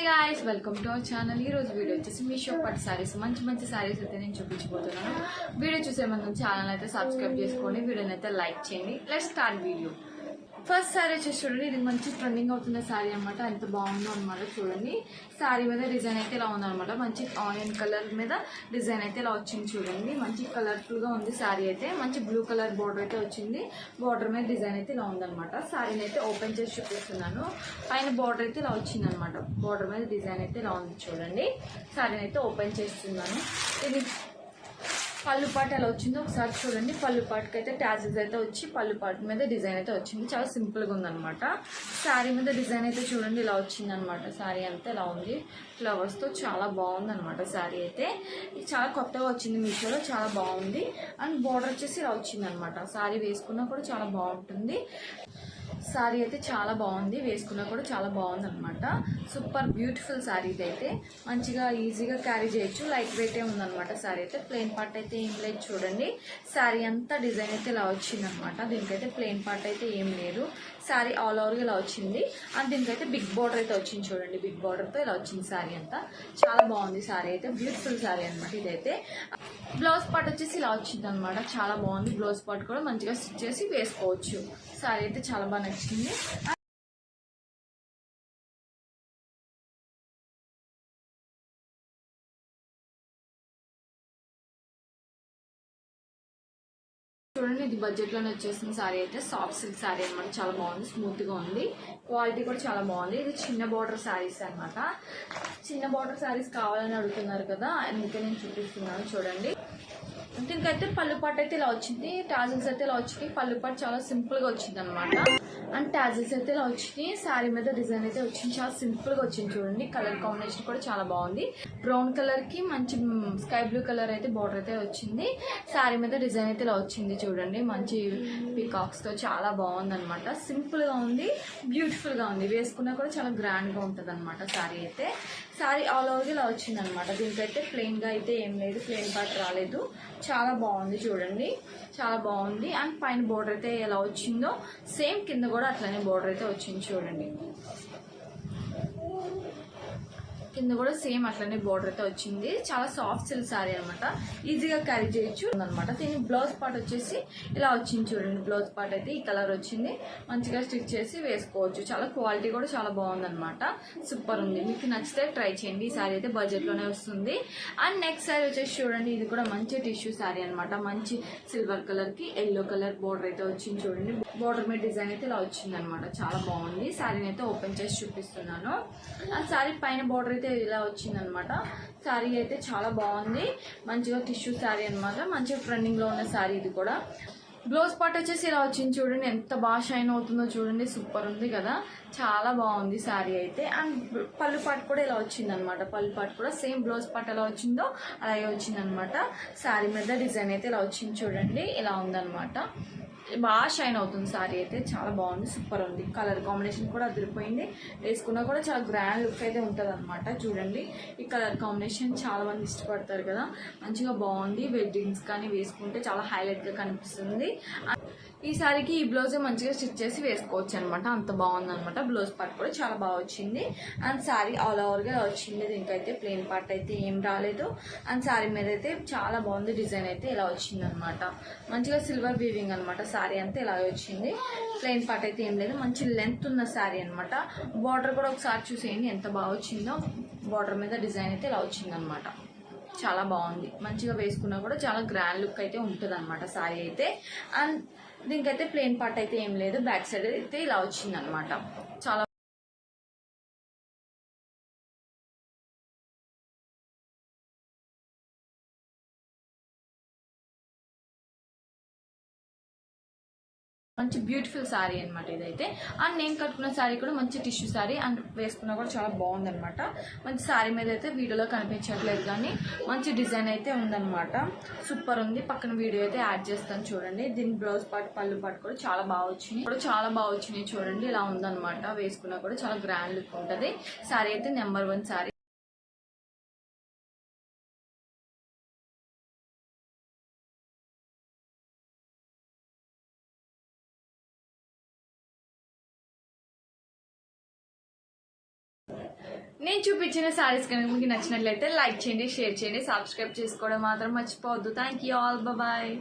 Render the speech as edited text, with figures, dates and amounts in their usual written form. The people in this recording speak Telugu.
Guys welcome to our channel. ఈ రోజు వీడియో వచ్చేసి మీషో పట్టు సారీస్ మంచి సారీస్ అయితే నేను చూపించబోతున్నాను। వీడియో చూసే ముందు ఛానల్ అయితే సబ్స్క్రైబ్ చేసుకోండి, వీడియోని అయితే లైక్ చేయండి। Let's start video. First sorry వచ్చేసి చూడండి, ఇది మంచి ట్రెండింగ్ అవుతున్న సారీ అనమాట। ఎంత బాగుందో అనమాట చూడండి। సారీ మీద డిజైన్ అయితే ఇలా ఉందనమాట, మంచి ఆనియన్ కలర్ మీద డిజైన్ అయితే ఇలా వచ్చింది చూడండి। మంచి కలర్ఫుల్ గా ఉంది సారీ అయితే, మంచి బ్లూ కలర్ బోర్డర్ అయితే వచ్చింది। బోర్డర్ మీద డిజైన్ అయితే ఇలా ఉందనమాట। సారీని అయితే ఓపెన్ చేసి చూపిస్తున్నాను। పైన బోర్డర్ అయితే ఇలా వచ్చింది అనమాట, బోర్డర్ మీద డిజైన్ అయితే ఇలా ఉంది చూడండి। సారీని అయితే ఓపెన్ చేస్తున్నాను। ఇది పళ్ళు పాటు ఎలా వచ్చిందో ఒకసారి చూడండి। పళ్ళు పాటుకి అయితే ట్యాజెస్ అయితే వచ్చి పళ్ళు పాటు మీద డిజైన్ అయితే వచ్చింది, చాలా సింపుల్గా ఉందన్నమాట। శారీ మీద డిజైన్ అయితే చూడండి ఇలా వచ్చింది అనమాట। శారీ అంతా ఇలా ఉంది ఫ్లవర్స్తో, చాలా బాగుంది అనమాట। శారీ అయితే చాలా కొత్తగా వచ్చింది మీషోలో, చాలా బాగుంది। అండ్ బార్డర్ వచ్చేసి ఇలా వచ్చింది అనమాట। శారీ వేసుకున్నా కూడా చాలా బాగుంటుంది। సారీ అయితే చాలా బాగుంది, వేసుకున్నా కూడా చాలా బాగుంది అనమాట। సూపర్ బ్యూటిఫుల్ సారీ అయితే, మంచిగా ఈజీగా క్యారీ చేయొచ్చు, లైట్ వెయిటే ఉందన్నమాట। సారీ అయితే ప్లెయిన్ పార్ట్ అయితే ఏం లేదు చూడండి। సారీ అంతా డిజైన్ అయితే ఇలా వచ్చింది అనమాట। దీనికైతే ప్లెయిన్ పార్ట్ అయితే ఏం లేదు, సారీ ఆల్ ఓవర్గా ఇలా వచ్చింది। అండ్ దీనికైతే బిగ్ బార్డర్ అయితే వచ్చింది చూడండి, బిగ్ బార్డర్తో ఇలా వచ్చింది సారీ అంతా, చాలా బాగుంది సారీ అయితే, బ్యూటిఫుల్ సారీ అనమాట ఇదైతే। బ్లౌజ్ పార్ట్ వచ్చేసి ఇలా వచ్చింది అనమాట, చాలా బాగుంది। బ్లౌజ్ పార్ట్ కూడా మంచిగా స్టిచ్ చేసి వేసుకోవచ్చు। సారీ అయితే చాలా బాగా నచ్చింది। చూడండి, ఇది బడ్జెట్ లోనే వచ్చేసిన సారీ అయితే, సాఫ్ట్ సిల్క్ సారీ అనమాట, చాలా బాగుంది, స్మూత్ గా ఉంది, క్వాలిటీ కూడా చాలా బాగుంది। ఇది చిన్న బార్డర్ సారీస్ అనమాట। చిన్న బార్డర్ సారీస్ కావాలని అడుగుతున్నారు కదా, అందుకే నేను చూపిస్తున్నాను చూడండి। దీనికైతే పళ్ళు పాటు అయితే ఇలా వచ్చింది, టాజిల్స్ అయితే ఇలా వచ్చింది। పళ్ళు పాటు చాలా సింపుల్ గా వచ్చింది అనమాట। అండ్ టాజిల్స్ అయితే ఇలా వచ్చింది, శారీ మీద డిజైన్ అయితే వచ్చింది, చాలా సింపుల్ గా వచ్చింది చూడండి। కలర్ కాంబినేషన్ కూడా చాలా బాగుంది, బ్రౌన్ కలర్ కి మంచి స్కై బ్లూ కలర్ అయితే బార్డర్ అయితే వచ్చింది। శారీ మీద డిజైన్ అయితే ఇలా వచ్చింది చూడండి, మంచి పీకాక్స్ తో, చాలా బాగుంది అనమాట। సింపుల్ గా ఉంది, బ్యూటిఫుల్ గా ఉంది, వేసుకున్నా కూడా చాలా గ్రాండ్ గా ఉంటది అనమాట శారీ అయితే। శారీ ఆల్ ఓవర్ ఇలా వచ్చింది అనమాట। దీనికైతే ప్లెయిన్ గా అయితే ఏం లేదు, ప్లెయిన్ పార్ట్ రాలేదు, చాలా బాగుంది చూడండి, చాలా బాగుంది। అండ్ పైన బోర్డర్ అయితే ఎలా వచ్చిందో సేమ్ కింద కూడా అట్లనే బోర్డర్ అయితే వచ్చింది చూడండి, కింద కూడా సేమ్ అట్లనే బోర్డర్ అయితే వచ్చింది। చాలా సాఫ్ట్ సిల్క్ సారీ అనమాట, ఈజీగా క్యారీ చేయొచ్చు అనమాట। దీని బ్లౌజ్ పార్ట్ వచ్చేసి ఇలా వచ్చింది చూడండి, బ్లౌజ్ పార్ట్ అయితే ఈ కలర్ వచ్చింది, మంచిగా స్టిచ్ చేసి వేసుకోవచ్చు। చాలా క్వాలిటీ కూడా చాలా బాగుంది అనమాట, సూపర్ ఉంది। మీకు నచ్చితే ట్రై చేయండి, ఈ సారీ అయితే బడ్జెట్ లోనే వస్తుంది। అండ్ నెక్స్ట్ సారీ వచ్చేసి చూడండి, ఇది కూడా మంచి టిష్యూ సారీ అనమాట, మంచి సిల్వర్ కలర్ కి ఎల్లో కలర్ బోర్డర్ అయితే వచ్చింది చూడండి। బోర్డర్ మీద డిజైన్ అయితే ఇలా వచ్చింది అనమాట, చాలా బాగుంది। సారీని అయితే ఓపెన్ చేసి చూపిస్తున్నాను। ఆ సారీ పైన బోర్డర్ అయితే ఇలా వచ్చింది అనమాట। శారీ అయితే చాలా బాగుంది, మంచిగా టిష్యూ శారీ అనమాట, మంచిగా ట్రెండింగ్ లో ఉన్న శారీ ఇది కూడా। బ్లౌజ్ పార్ట్ వచ్చేసి ఇలా వచ్చింది చూడండి, ఎంత బాగా షైన్ అవుతుందో చూడండి, సూపర్ ఉంది కదా, చాలా బాగుంది శారీ అయితే। అండ్ పళ్ళు పార్ట్ కూడా ఇలా వచ్చింది అనమాట, పళ్ళు పార్ట్ కూడా సేమ్ బ్లౌజ్ పార్ట్ ఎలా వచ్చిందో అలాగే వచ్చింది అనమాట। శారీ మీద డిజైన్ అయితే ఇలా వచ్చింది చూడండి, ఇలా ఉందన్నమాట, బాగా షైన్ అవుతుంది సారీ అయితే, చాలా బాగుంది, సూపర్ ఉంది। కలర్ కాంబినేషన్ కూడా అదిరిపోయింది, వేసుకున్నా కూడా చాలా గ్రాండ్ లుక్ అయితే ఉంటుంది అనమాట చూడండి। ఈ కలర్ కాంబినేషన్ చాలా మంది ఇష్టపడతారు కదా, మంచిగా బాగుంది, వెడ్డింగ్స్ కానీ వేసుకుంటే చాలా హైలైట్ గా కనిపిస్తుంది। ఈ సారీకి ఈ బ్లౌజ్ మంచిగా స్టిచ్ చేసి వేసుకోవచ్చు అనమాట, అంత బాగుంది అనమాట। బ్లౌజ్ పార్ట్ కూడా చాలా బాగా వచ్చింది। అండ్ సారీ ఆల్ ఓవర్ గా వచ్చింది, దీనికైతే ప్లెయిన్ పార్ట్ అయితే ఏం రాలేదు। అండ్ సారీ మీద అయితే చాలా బాగుంది, డిజైన్ అయితే ఇలా వచ్చింది అనమాట, మంచిగా సిల్వర్ వీవింగ్ అనమాట। సారీ అంతా ఇలాగే వచ్చింది, ప్లెయిన్ పార్ట్ అయితే ఏం లేదు, మంచి లెంత్ ఉన్న సారీ అనమాట। బార్డర్ కూడా ఒకసారి చూసేయండి ఎంత బాగా వచ్చిందో, బార్డర్ మీద డిజైన్ అయితే ఇలా వచ్చింది అనమాట, చాలా బాగుంది, మంచిగా వేసుకున్నా కూడా చాలా గ్రాండ్ లుక్ అయితే ఉంటుంది అనమాట సారీ అయితే। అండ్ దీనికైతే ప్లెయిన్ పార్ట్ అయితే ఏం లేదు, బ్యాక్ సైడ్ అయితే ఇలా వచ్చింది అనమాట, చాలా మంచి బ్యూటిఫుల్ శారీ అనమాట ఇదైతే। అండ్ నేను కట్టుకున్న శారీ కూడా మంచి టిష్యూ శారీ, అండ్ వేసుకున్నా కూడా చాలా బాగుంది అనమాట। మంచి శారీ మీద అయితే వీడియోలో కనిపించట్లేదు కానీ మంచి డిజైన్ అయితే ఉందన్నమాట, సూపర్ ఉంది। పక్కన వీడియో అయితే యాడ్ చేస్తాను చూడండి। దీని బ్లౌజ్ పార్ట్ పళ్ళు పార్ట్ కూడా చాలా బాగా వచ్చినాయి, కూడా చాలా బాగా వచ్చినాయి చూడండి, ఇలా ఉందన్నమాట, వేసుకున్నా కూడా చాలా గ్రాండ్ లుక్ ఉంటుంది। శారీ అయితే నెంబర్ 1 శారీ। నేను చూపించిన సారీస్ కనుక మీకు నచ్చినట్లయితే లైక్ చేయండి, షేర్ చేయండి, సబ్స్క్రైబ్ చేసుకోవడం మాత్రం మర్చిపోవద్దు. Thank you all, bye.